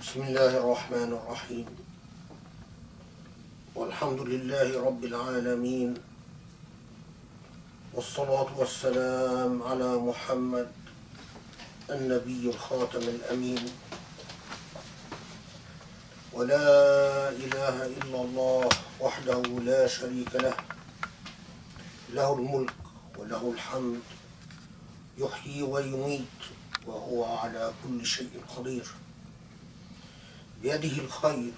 بسم الله الرحمن الرحيم والحمد لله رب العالمين والصلاة والسلام على محمد النبي الخاتم الأمين ولا إله إلا الله وحده لا شريك له له الملك وله الحمد يحيي ويميت وهو على كل شيء قدير بيده الخير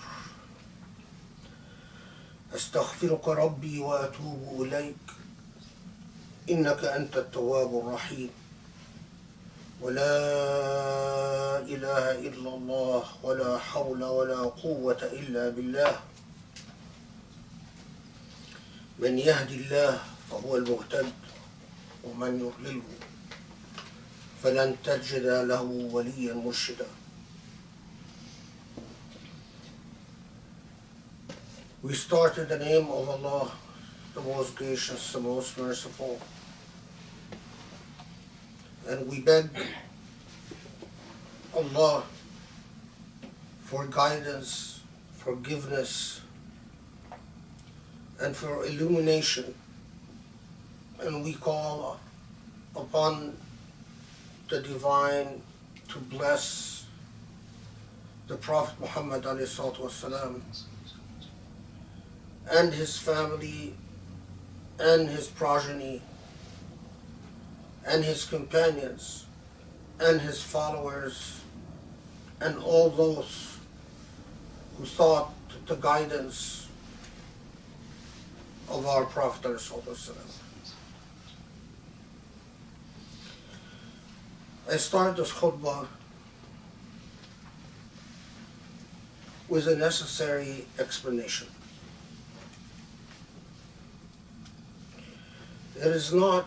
أستغفرك ربي وأتوب إليك إنك أنت التواب الرحيم ولا إله إلا الله ولا حول ولا قوة إلا بالله من يهدي الله فهو المهتد ومن يضلله فلن تجد له وليا مرشدا. We start in the name of Allah, the most gracious, the most merciful, and we beg Allah for guidance, forgiveness, and for illumination, and we call upon the Divine to bless the Prophet Muhammad ﷺ and his family and his progeny and his companions and his followers and all those who sought the guidance of our Prophet ﷺ. I start this khutbah with a necessary explanation. It is not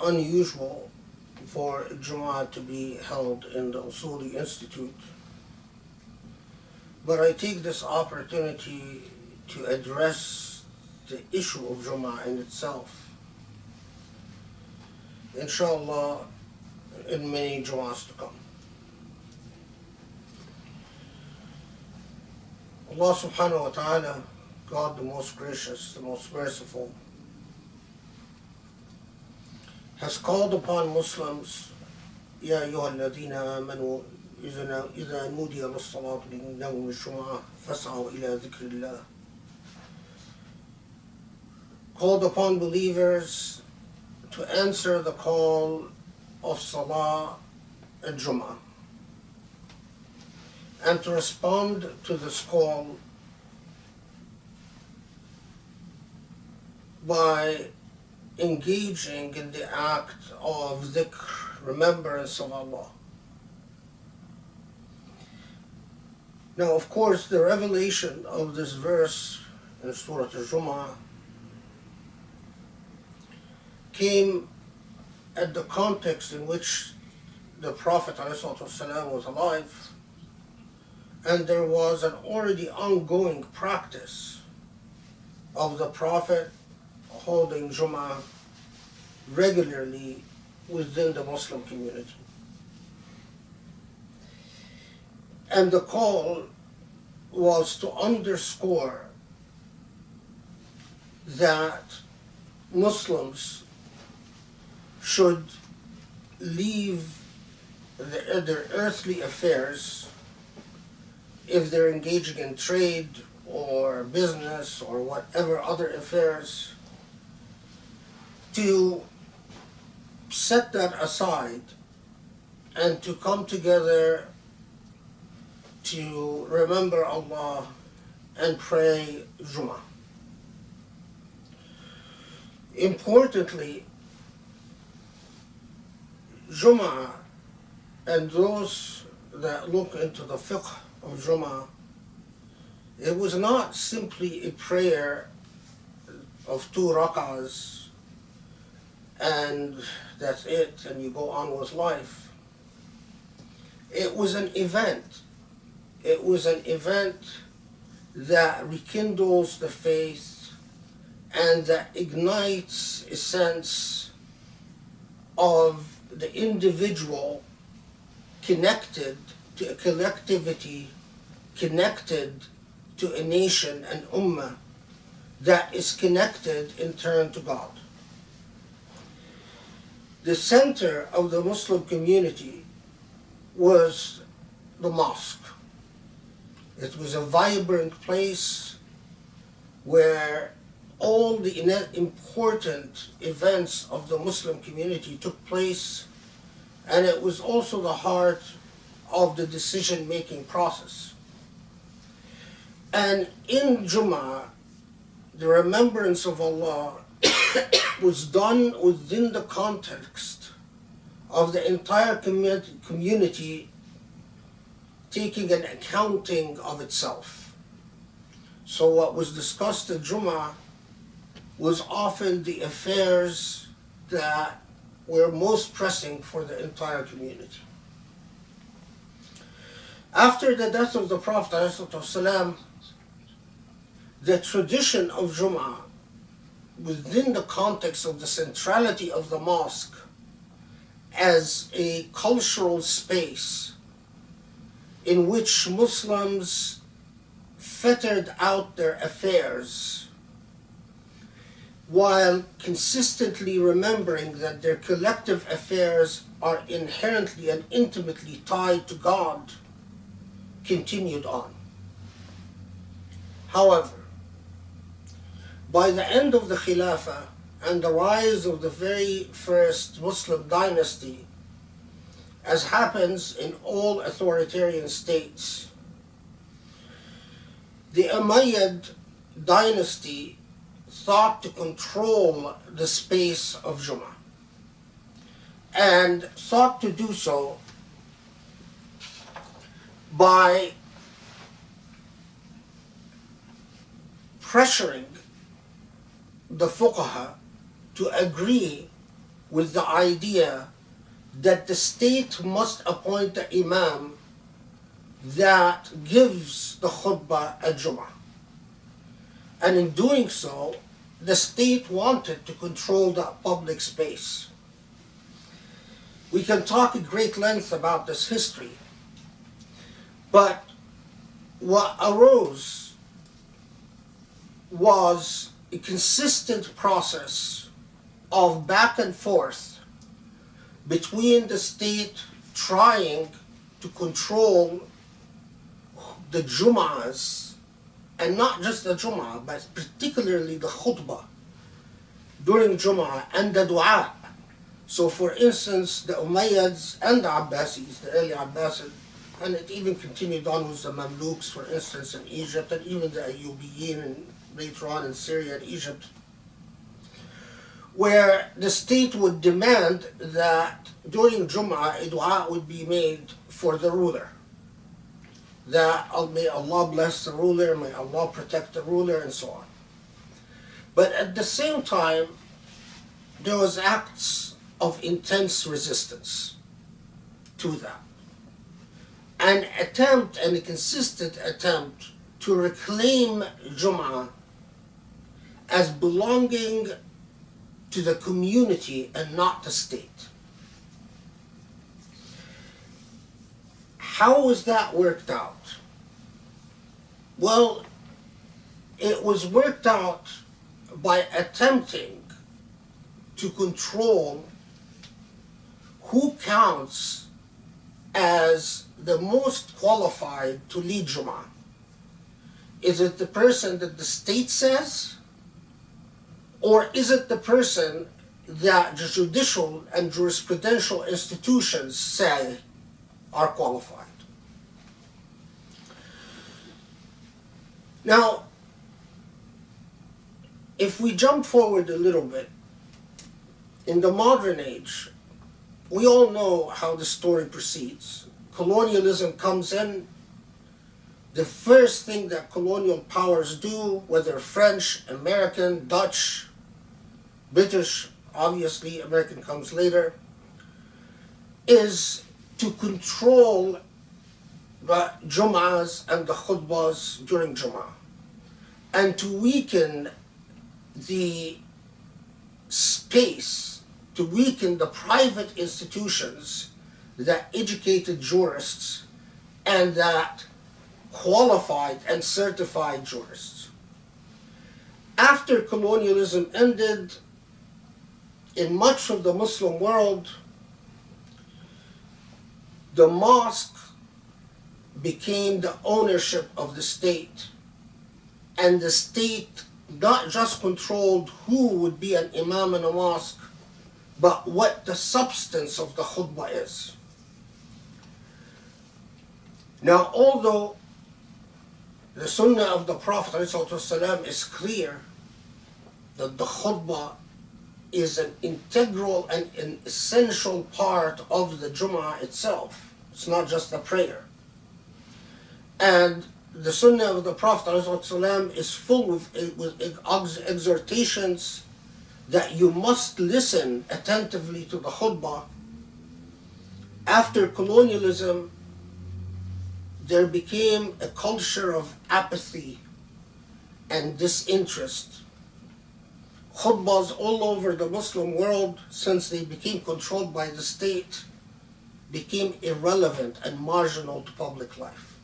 unusual for Jum'a to be held in the Usuli Institute, but I take this opportunity to address the issue of Jum'a in itself, inshallah, in many Jum'ahs to come. Allah subhanahu wa ta'ala, God the most gracious, the most merciful, has called upon Muslims, يا أيها الذين آمنوا إذا نودي للصلاة من يوم الجمعة فاسعوا إلى ذكر الله. Called upon believers to answer the call of Salah and Jum'ah, and to respond to this call by engaging in the act of dhikr, remembrance of Allah. Now, of course, the revelation of this verse in Surah Jum'a came at the context in which the Prophet ﷺ was alive, and there was an already ongoing practice of the Prophet holding Jum'ah regularly within the Muslim community. And the call was to underscore that Muslims should leave their earthly affairs, if they're engaging in trade or business or whatever other affairs, to set that aside and to come together to remember Allah and pray Jum'ah. Importantly, Jum'ah, and those that look into the fiqh of Jum'ah, it was not simply a prayer of 2 rak'ahs and that's it, and you go on with life. It was an event. It was an event that rekindles the faith and that ignites a sense of the individual connected to a collectivity connected to a nation, an ummah, that is connected in turn to God. The center of the Muslim community was the mosque. It was a vibrant place where all the important events of the Muslim community took place, and it was also the heart of the decision-making process. And in Jum'a, the remembrance of Allah was done within the context of the entire community taking an accounting of itself. So what was discussed at Jum'a was often the affairs that were most pressing for the entire community. After the death of the Prophet ﷺ, the tradition of Jum'a within the context of the centrality of the mosque as a cultural space in which Muslims fettered out their affairs while consistently remembering that their collective affairs are inherently and intimately tied to God, continued on. However, by the end of the Khilafah and the rise of the very first Muslim dynasty, as happens in all authoritarian states, the Umayyad dynasty sought to control the space of Jum'a, and sought to do so by pressuring the fuqaha to agree with the idea that the state must appoint the imam that gives the khutbah at Jum'ah. And in doing so, the state wanted to control that public space. We can talk at great length about this history, but what arose was a consistent process of back and forth between the state trying to control the Jum'ahs, and not just the Jum'ah, but particularly the khutbah during Jum'ah and the dua. So for instance, the Umayyads and the Abbasids, the early Abbasids, and it even continued on with the Mamluks, for instance, in Egypt, and even the Ayyubiyin and later on in Syria and Egypt, where the state would demand that during Jum'ah, a dua would be made for the ruler. That may Allah bless the ruler, may Allah protect the ruler, and so on. But at the same time, there was acts of intense resistance to that. An attempt, and a consistent attempt, to reclaim Jum'ah as belonging to the community and not the state. How was that worked out? Well, it was worked out by attempting to control who counts as the most qualified to lead Jum'ah. Is it the person that the state says? Or is it the person that the judicial and jurisprudential institutions say are qualified? Now, if we jump forward a little bit, in the modern age, we all know how the story proceeds. Colonialism comes in. The first thing that colonial powers do, whether French, American, Dutch, British, obviously American comes later, is to control the Jum'ahs and the khutbahs during Jum'ah, and to weaken the space, to weaken the private institutions that educated jurists and that qualified and certified jurists. After colonialism ended, in much of the Muslim world, the mosque became the ownership of the state, and the state not just controlled who would be an imam in a mosque, but what the substance of the khutbah is. Now, although the sunnah of the Prophet ﷺ is clear that the khutbah is an integral and an essential part of the Jum'a itself. It's not just a prayer. And the sunnah of the Prophet ﷺ is full with exhortations that you must listen attentively to the khutbah. After colonialism, there became a culture of apathy and disinterest. Khutbahs all over the Muslim world, since they became controlled by the state, became irrelevant and marginal to public life.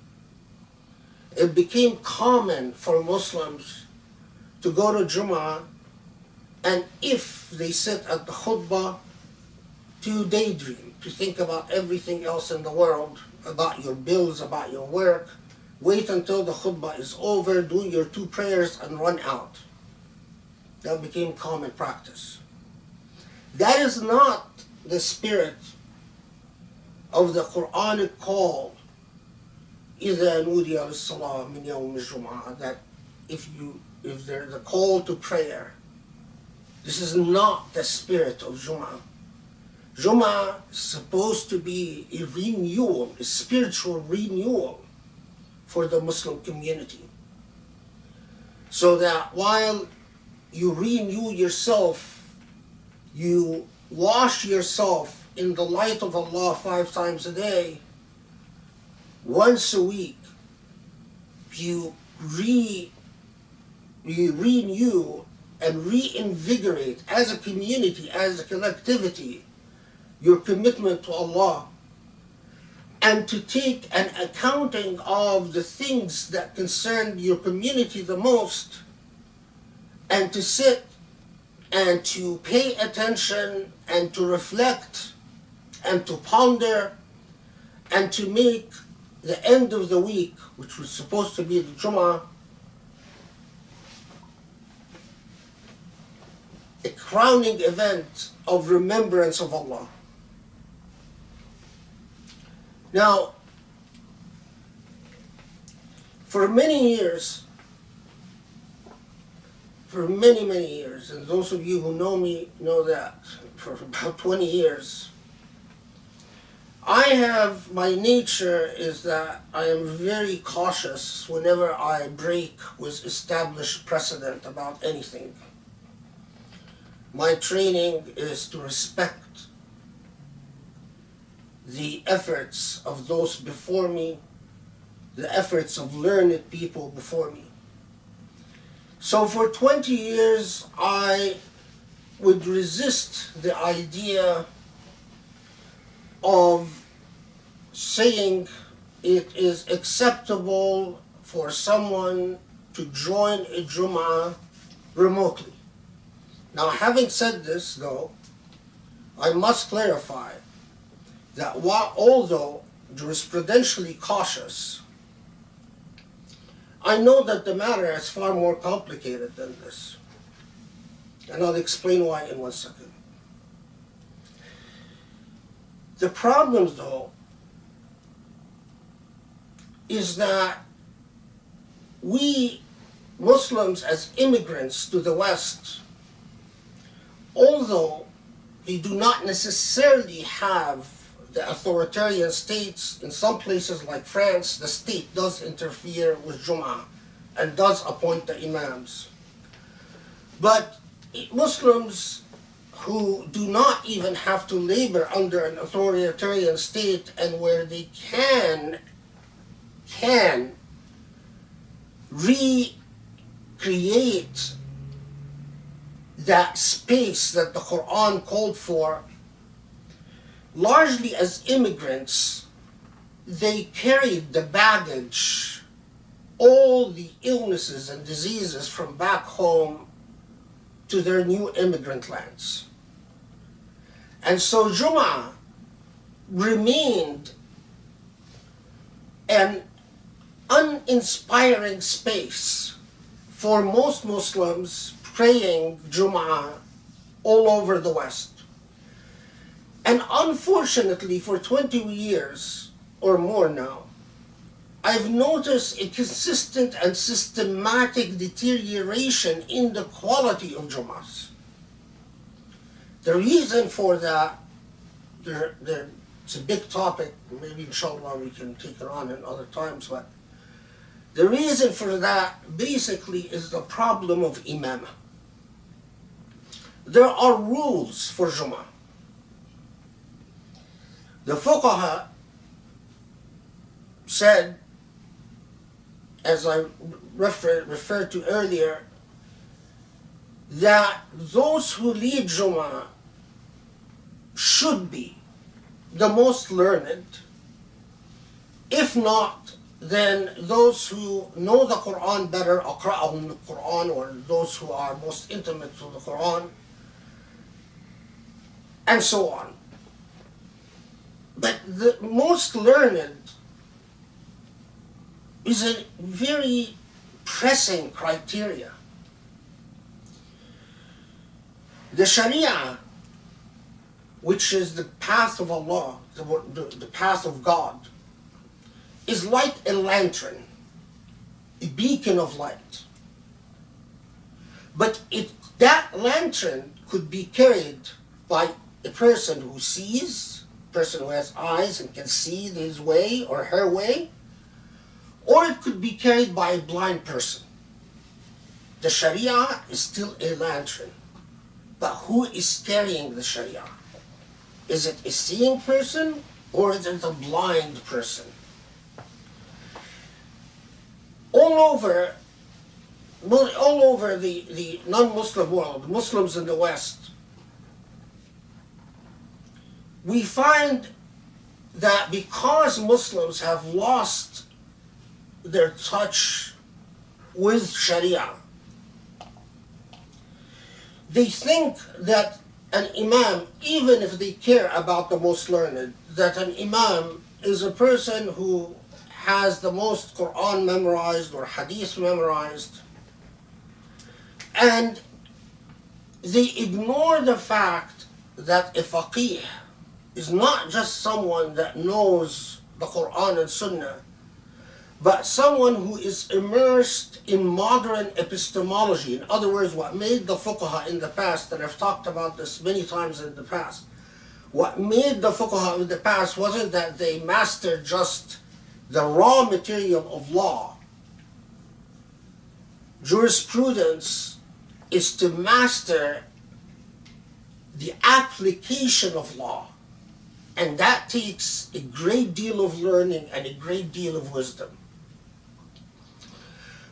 It became common for Muslims to go to Jum'a, and if they sit at the khutbah, to daydream, to think about everything else in the world, about your bills, about your work, wait until the khutbah is over, do your 2 prayers and run out. That became common practice. That is not the spirit of the Quranic call, إِذَا نُودِيَ لِلصَّلَاةِ مِنْ يَوْمِ الْجُمْعَةِ, that if there's a call to prayer, this is not the spirit of Jum'a. Jum'a is supposed to be a renewal, a spiritual renewal for the Muslim community. So that while you renew yourself, you wash yourself in the light of Allah 5 times a day, once a week, you renew and reinvigorate as a community, as a collectivity, your commitment to Allah, and to take an accounting of the things that concern your community the most, and to sit and to pay attention and to reflect and to ponder and to make the end of the week, which was supposed to be the Jum'ah, a crowning event of remembrance of Allah. Now, for many years, and those of you who know me know that for about 20 years, my nature is that I am very cautious whenever I break with established precedent about anything. My training is to respect the efforts of those before me, the efforts of learned people before me. So for 20 years, I would resist the idea of saying it is acceptable for someone to join a Jum'ah remotely. Now, having said this, though, I must clarify that although jurisprudentially cautious, I know that the matter is far more complicated than this. And I'll explain why in 1 second. The problem, though, is that we Muslims as immigrants to the West, although we do not necessarily have the authoritarian states, in some places like France, the state does interfere with Jum'ah and does appoint the imams. But Muslims who do not even have to labor under an authoritarian state, and where they can recreate that space that the Quran called for, largely as immigrants, they carried the baggage, all the illnesses and diseases from back home to their new immigrant lands. And so Jum'a remained an uninspiring space for most Muslims praying Jum'a all over the West. And unfortunately, for 20 years or more now, I've noticed a consistent and systematic deterioration in the quality of Jum'ahs. The reason for that, it's a big topic, maybe inshallah we can take it on in other times, but the reason for that basically is the problem of imamah. There are rules for Jum'ah. The fuqaha said, as I referred to earlier, that those who lead Jum'ah should be the most learned. If not, then those who know the Quran better, aqra'ahum the Quran, or those who are most intimate to the Quran, and so on. But the most learned is a very pressing criteria. The Sharia, which is the path of Allah, the path of God, is like a lantern, a beacon of light. But that lantern could be carried by a person who sees, a person who has eyes and can see his way or her way, or it could be carried by a blind person. The Sharia is still a lantern, but who is carrying the Sharia? Is it a seeing person or is it a blind person? All over the non-Muslim world, Muslims in the West, we find that because Muslims have lost their touch with Sharia, they think that an imam, even if they care about the most learned, that an imam is a person who has the most Quran memorized or hadith memorized, and they ignore the fact that a faqih is not just someone that knows the Quran and Sunnah, but someone who is immersed in modern epistemology. In other words, what made the fuqaha in the past, and I've talked about this many times in the past, what made the fuqaha in the past wasn't that they mastered just the raw material of law. Jurisprudence is to master the application of law, and that takes a great deal of learning and a great deal of wisdom.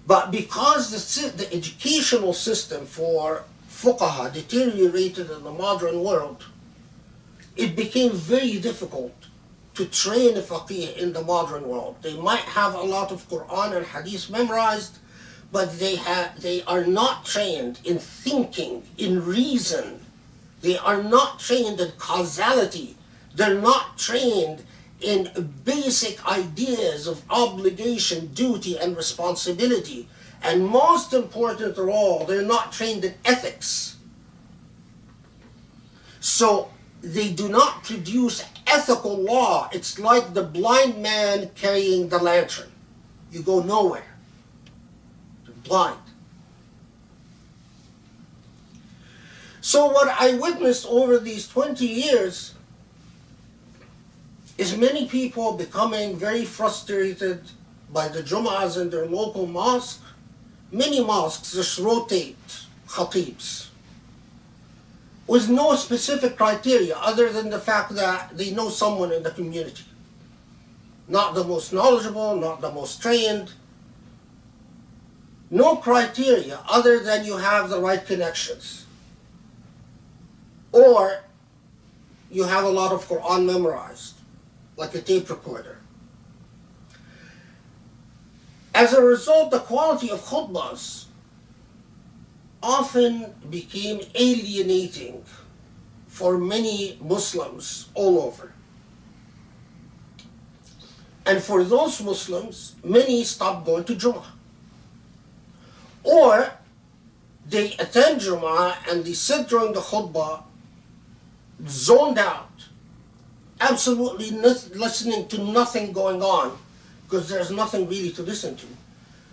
But because the educational system for fuqaha deteriorated in the modern world, it became very difficult to train a faqih in the modern world. They might have a lot of Quran and hadith memorized, but they are not trained in thinking, in reason. They are not trained in causality. They're not trained in basic ideas of obligation, duty, and responsibility. And most important of all, they're not trained in ethics. So they do not produce ethical law. It's like the blind man carrying the lantern. You go nowhere. You're blind. So what I witnessed over these 20 years is many people becoming very frustrated by the Jum'ahs in their local mosque. Many mosques just rotate khatibs with no specific criteria other than the fact that they know someone in the community. Not the most knowledgeable, not the most trained. No criteria other than you have the right connections. Or you have a lot of Quran memorized, like a tape recorder. As a result, the quality of khutbahs often became alienating for many Muslims all over. And for those Muslims, many stopped going to Jum'ah. Or they attend Jum'ah and they sit during the khutbah zoned out, absolutely listening to nothing going on, because there's nothing really to listen to.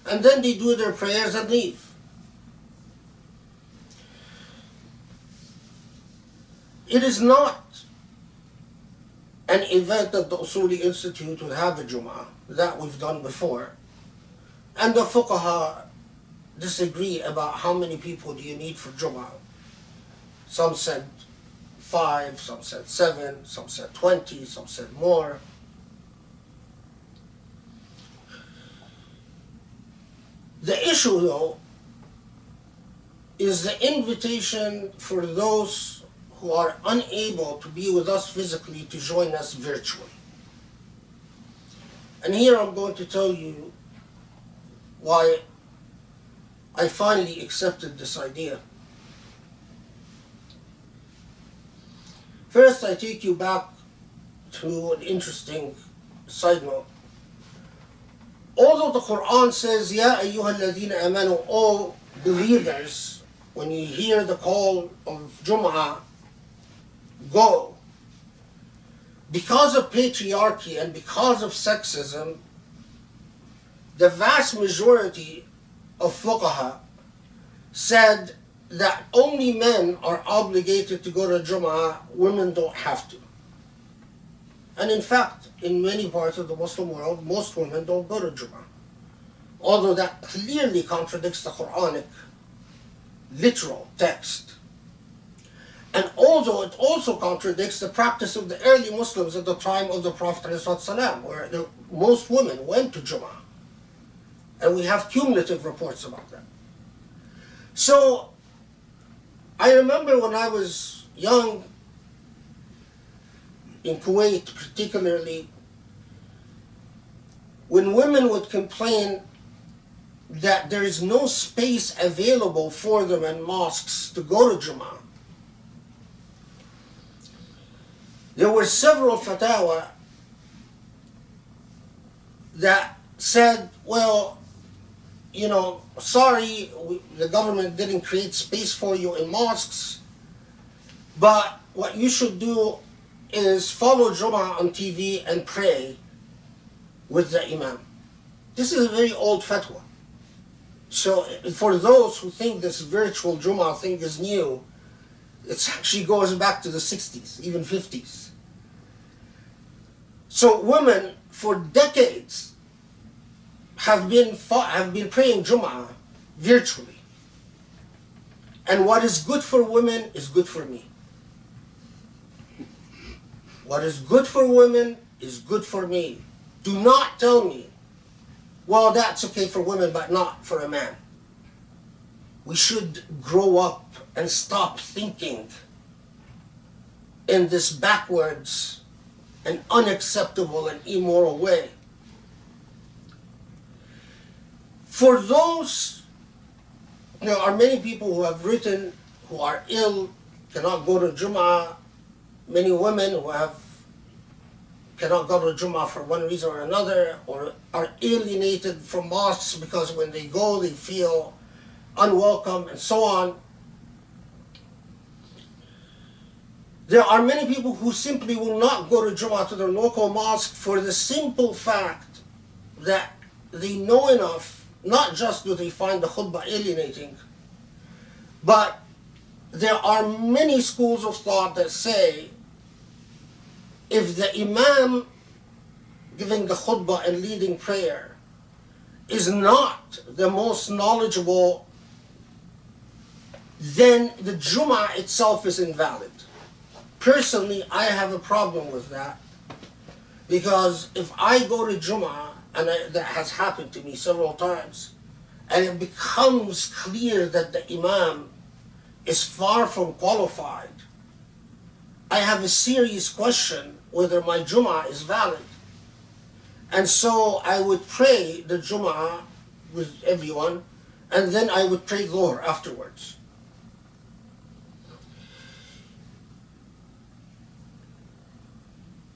And then they do their prayers and leave. It is not an event that the Usuli Institute would have a Jum'ah. That we've done before. And the fuqaha disagree about how many people do you need for Jum'ah. Some said 5, some said 7, some said 20, some said more. The issue, though, is the invitation for those who are unable to be with us physically to join us virtually. And here I'm going to tell you why I finally accepted this idea. First, I take you back to an interesting side note. Although the Quran says, Ya ayyuha alladhina amanu, all believers, when you hear the call of Jum'ah, go. Because of patriarchy and because of sexism, the vast majority of fuqaha said that only men are obligated to go to Jum'ah, women don't have to. And in fact, in many parts of the Muslim world, most women don't go to Jum'ah. Although that clearly contradicts the Quranic literal text. And although it also contradicts the practice of the early Muslims at the time of the Prophet ﷺ, where most women went to Jum'ah. And we have cumulative reports about that. So, I remember when I was young, in Kuwait particularly, when women would complain that there is no space available for them in mosques to go to Jum'ah, there were several fatwa that said, well, you know, sorry, the government didn't create space for you in mosques, but what you should do is follow Jum'ah on TV and pray with the imam. This is a very old fatwa. So for those who think this virtual Jum'ah thing is new, it actually goes back to the 60s, even 50s. So women for decades have been praying Jum'ah virtually. And what is good for women is good for me. What is good for women is good for me. Do not tell me, well, that's okay for women, but not for a man. We should grow up and stop thinking in this backwards and unacceptable and immoral way. For those, there are many people who have written, who are ill, cannot go to Jum'ah, many women who cannot go to Jum'ah for one reason or another, or are alienated from mosques because when they go they feel unwelcome and so on. There are many people who simply will not go to Jum'ah, to their local mosque, for the simple fact that they know enough. Not just do they find the khutbah alienating, but there are many schools of thought that say if the imam giving the khutbah and leading prayer is not the most knowledgeable, then the Jum'ah itself is invalid. Personally, I have a problem with that, because if I go to Jum'ah, and that has happened to me several times, and it becomes clear that the imam is far from qualified, I have a serious question whether my Jum'ah is valid. And so I would pray the Jum'a with everyone, and then I would pray Dhuhr afterwards.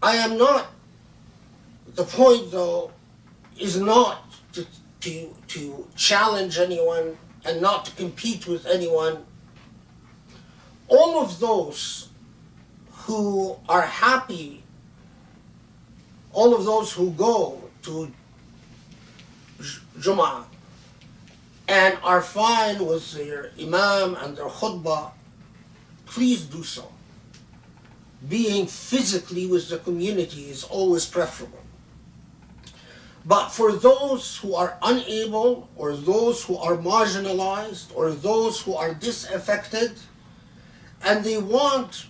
I am not, the point though, is not to challenge anyone and not to compete with anyone. All of those who are happy, all of those who go to Jum'ah and are fine with their imam and their khutbah, please do so. Being physically with the community is always preferable. But for those who are unable, or those who are marginalized, or those who are disaffected, and they want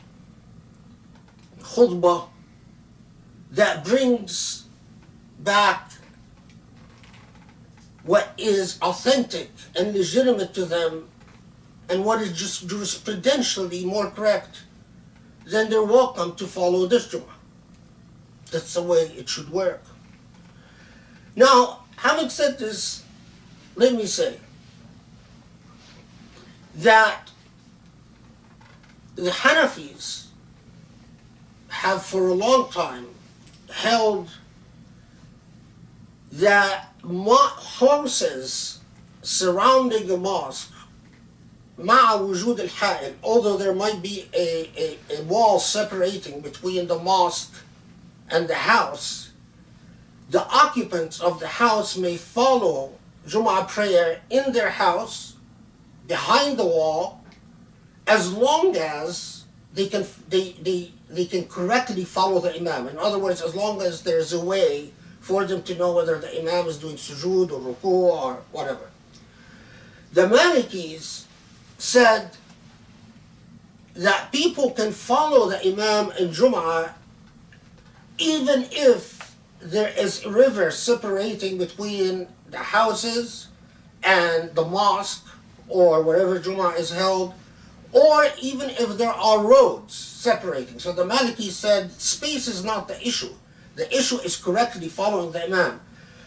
khutbah that brings back what is authentic and legitimate to them and what is just jurisprudentially more correct, then they're welcome to follow this Jum'ah. That's the way it should work. Now, having said this, let me say that the Hanafis have for a long time held that houses surrounding a mosque, مع وجود الحائل, although there might be a wall separating between the mosque and the house, the occupants of the house may follow Jum'ah prayer in their house, behind the wall, as long as they can correctly follow the imam. In other words, as long as there's a way for them to know whether the imam is doing sujood or ruku or whatever. The Malikis said that people can follow the imam in Jum'ah even if there is a river separating between the houses and the mosque or wherever Jum'ah is held, or even if there are roads separating. So the Maliki said space is not the issue. The issue is correctly following the imam.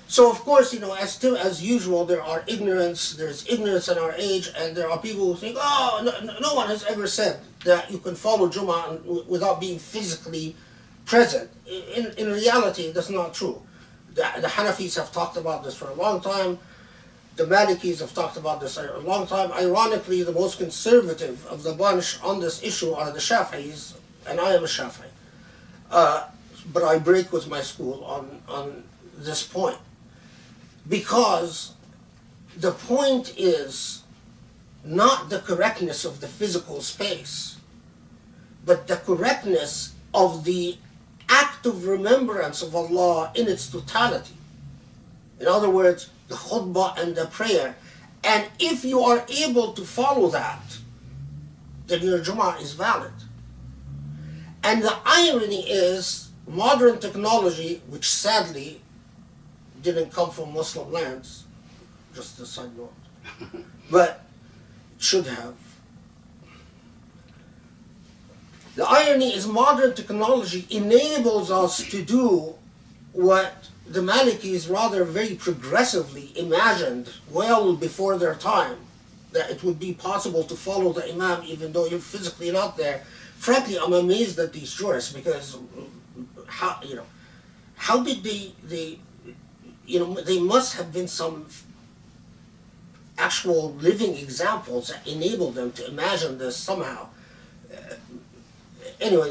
So of course, as usual, there's ignorance in our age, and there are people who think, no one has ever said that you can follow Jum'ah without being physically present. In reality, that's not true. The Hanafis have talked about this for a long time. The Malikis have talked about this for a long time. Ironically, the most conservative of the bunch on this issue are the Shafi'is, and I am a Shafi'i. But I break with my school on this point. Because the point is not the correctness of the physical space, but the correctness of the act of remembrance of Allah in its totality. In other words, the khutbah and the prayer. And if you are able to follow that, then your Jum'ah is valid. And the irony is, modern technology, which sadly didn't come from Muslim lands, just a side note, but it should have. The irony is modern technology enables us to do what the Malikis rather very progressively imagined well before their time, that it would be possible to follow the imam even though you're physically not there. Frankly, I'm amazed at these jurists, because how did they must have been some actual living examples that enabled them to imagine this somehow. Anyway,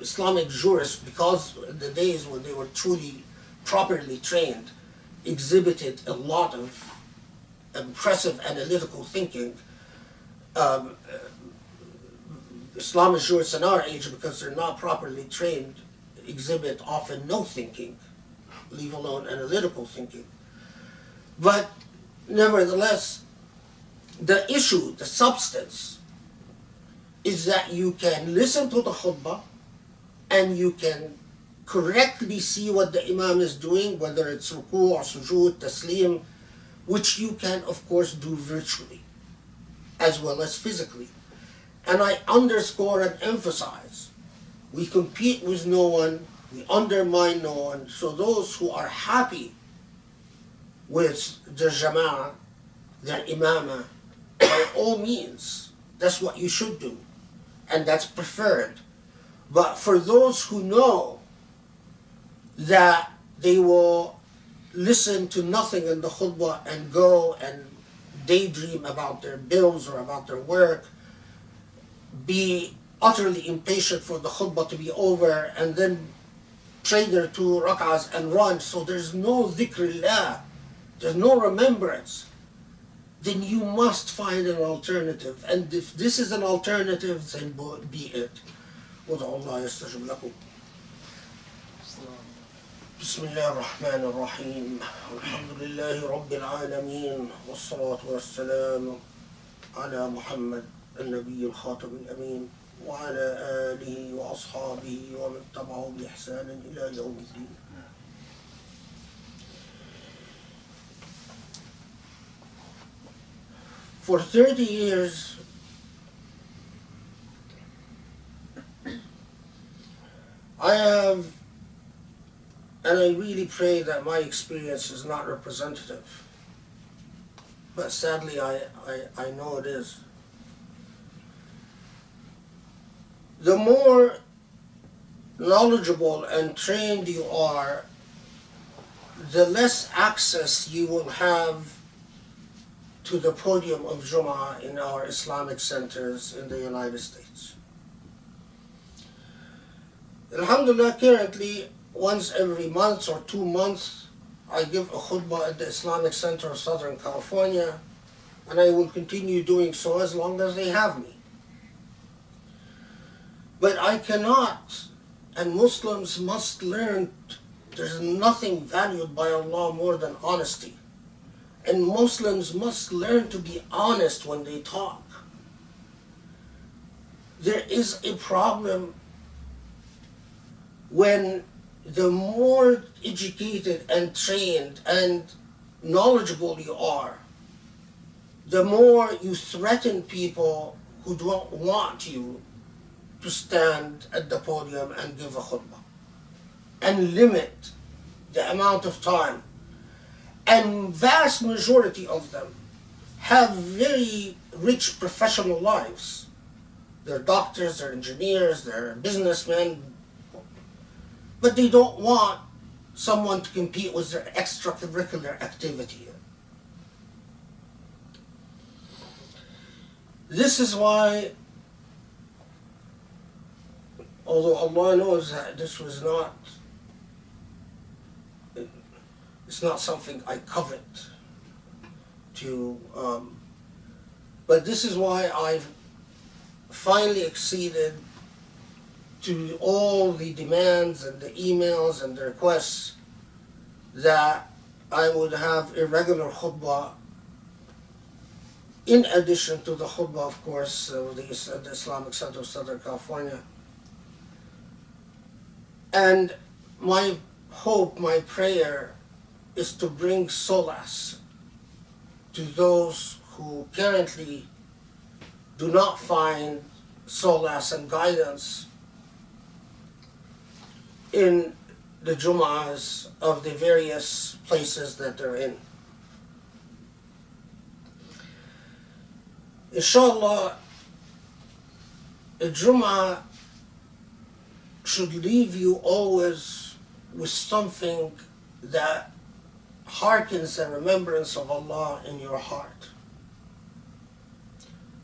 Islamic jurists, because the days when they were truly properly trained, exhibited a lot of impressive analytical thinking. Islamic jurists in our age, because they're not properly trained, exhibit often no thinking, leave alone analytical thinking. But nevertheless, the issue, the substance, is that you can listen to the khutbah and you can correctly see what the imam is doing, whether it's ruku or sujood, taslim, which you can of course do virtually as well as physically. And I underscore and emphasize, we compete with no one, we undermine no one. So those who are happy with their jamaa, their imama, by all means, that's what you should do, and that's preferred. But for those who know that they will listen to nothing in the khutbah and go and daydream about their bills or about their work, be utterly impatient for the khutbah to be over, and then pray their 2 rak'ahs and run, so there's no dhikrillah, there's no remembrance, then you must find an alternative. And if this is an alternative, then be it. وَدْعُوا اللَّهَ يَسْتَجِبْ لَكُمْ. بسم الله الرحمن الرحيم. الحمد لله رب العالمين، والصلاة والسلام على محمد النبي الخاتم الأمين وعلى آله وأصحابه ومن تبعه بإحسان إلى يوم الدين. For 30 years, I have, and I really pray that my experience is not representative, but sadly I know it is. The more knowledgeable and trained you are, the less access you will have to the podium of Jum'a in our Islamic centers in the United States. Alhamdulillah, currently, once every month or 2 months, I give a khutbah at the Islamic Center of Southern California, and I will continue doing so as long as they have me. But I cannot, and Muslims must learn, there's nothing valued by Allah more than honesty. And Muslims must learn to be honest when they talk. There is a problem when the more educated and trained and knowledgeable you are, the more you threaten people who don't want you to stand at the podium and give a khutbah, and limit the amount of time. And vast majority of them have very rich professional lives. They're doctors, they're engineers, they're businessmen, but they don't want someone to compete with their extracurricular activity. This is why, although Allah knows that this was not, it's not something I covet to, but this is why I've finally acceded to all the demands and the emails and the requests that I would have a regular khutbah in addition to the khutbah, of course, of the Islamic Center of Southern California. And my hope, my prayer is to bring solace to those who currently do not find solace and guidance in the Jum'ahs of the various places that they're in. Inshallah, a Jum'ah should leave you always with something that hearkens the remembrance of Allah in your heart.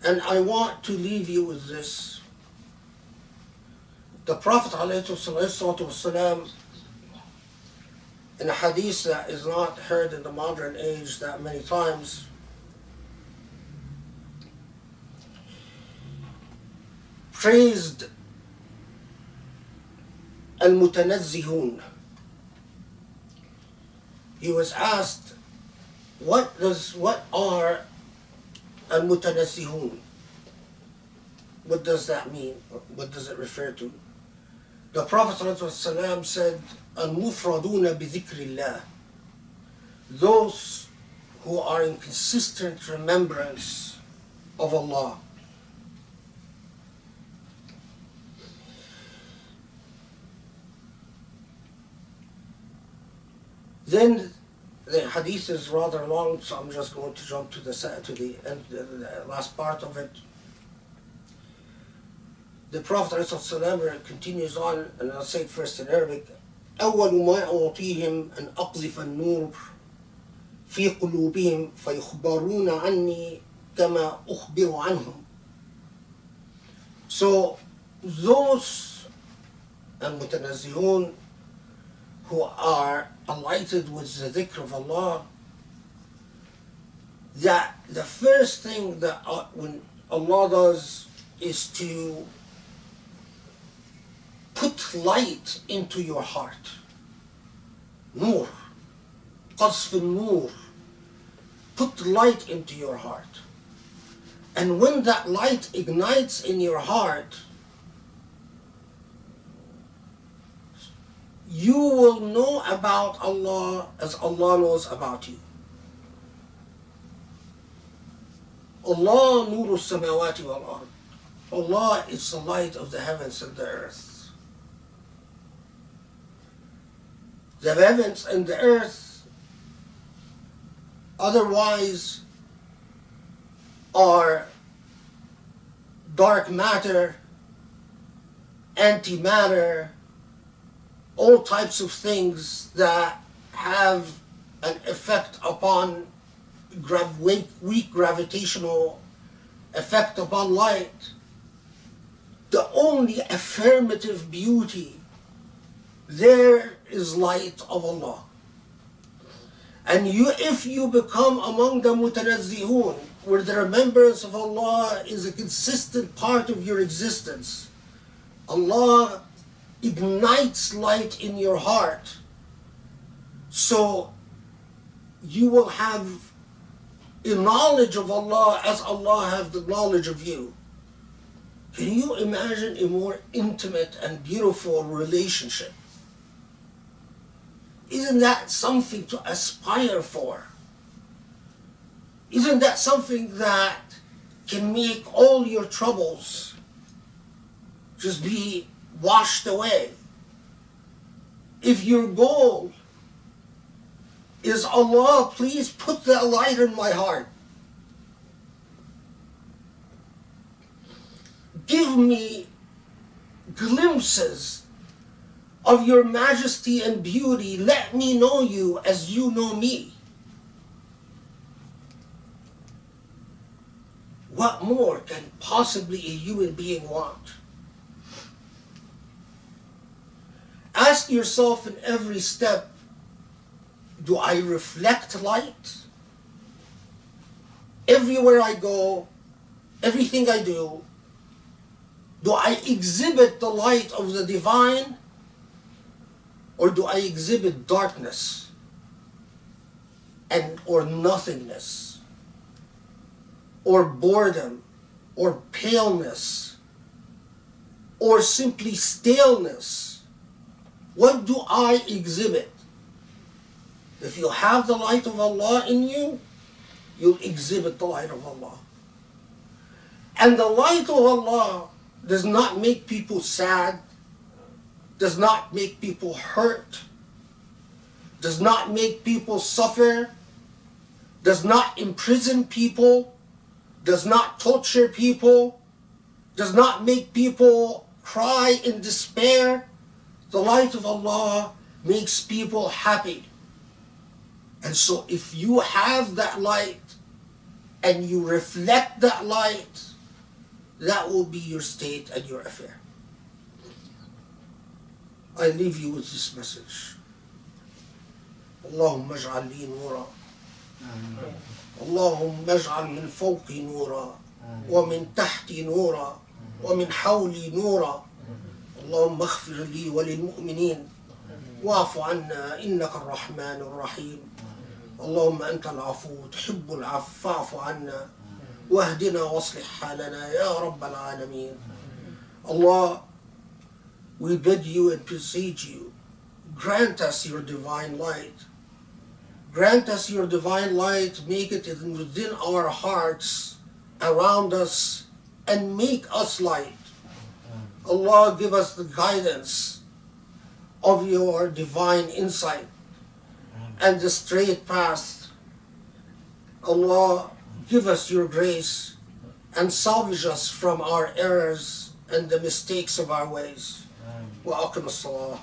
And I want to leave you with this. The Prophet ﷺ, in a hadith that is not heard in the modern age that many times, praised al-mutanazzihun. He was asked, what are al-mutanazzihun? What does that mean? What does it refer to? The Prophet ﷺ said, al-mufraduna bi-dhikrillah. Those who are in consistent remembrance of Allah. Then the hadith is rather long, so I'm just going to jump to the end, the last part of it. The Prophet ﷺ continues on, and I'll say it first in Arabic. أول ما أعطيهم أن أقذف النور في قلوبهم فيخبرون عني كما أخبر عنهم. So those المتنزهون who are alighted with the dhikr of Allah, that the first thing that when Allah does is to put light into your heart. Nur. Qasf al-nur. Put light into your heart. And when that light ignites in your heart, you will know about Allah as Allah knows about you. Allah nuru samawati wal ard. Allah is the light of the heavens and the earth. The heavens and the earth otherwise are dark matter, antimatter, all types of things that have an effect upon weak gravitational effect upon light. The only affirmative beauty there is light of Allah. And if you become among the mutanazzihun, where the remembrance of Allah is a consistent part of your existence, Allah ignites light in your heart, so you will have a knowledge of Allah as Allah has the knowledge of you. Can you imagine a more intimate and beautiful relationship? Isn't that something to aspire for? Isn't that something that can make all your troubles just be washed away? If your goal is Allah, please put that light in my heart. Give me glimpses of your majesty and beauty. Let me know you as you know me. What more can possibly a human being want? Ask yourself in every step, do I reflect light? Everywhere I go, everything I do I exhibit the light of the divine, or do I exhibit darkness or nothingness, or boredom, or paleness, or simply staleness? What do I exhibit? If you have the light of Allah in you, you'll exhibit the light of Allah. And the light of Allah does not make people sad, does not make people hurt, does not make people suffer, does not imprison people, does not torture people, does not make people cry in despair. The light of Allah makes people happy. And so if you have that light and you reflect that light, that will be your state and your affair. I leave you with this message. اللهم اجعل لي نورا اللهم اجعل من فوقي نورا ومن تحتي نورا ومن حولي نورا اللهم اغفر لي وللمؤمنين واعف عنا إنك الرحمن الرحيم اللهم أنت العفو تحب العفو فاعف عنا واهدنا واصلح حالنا يا رب العالمين. Allah, we bid you and beseech you, grant us your divine light. Grant us your divine light, make it within our hearts, around us, and make us light. Allah, give us the guidance of your divine insight. and the straight path. Allah, give us your grace and salvage us from our errors and the mistakes of our ways. Wa aqim as-salah.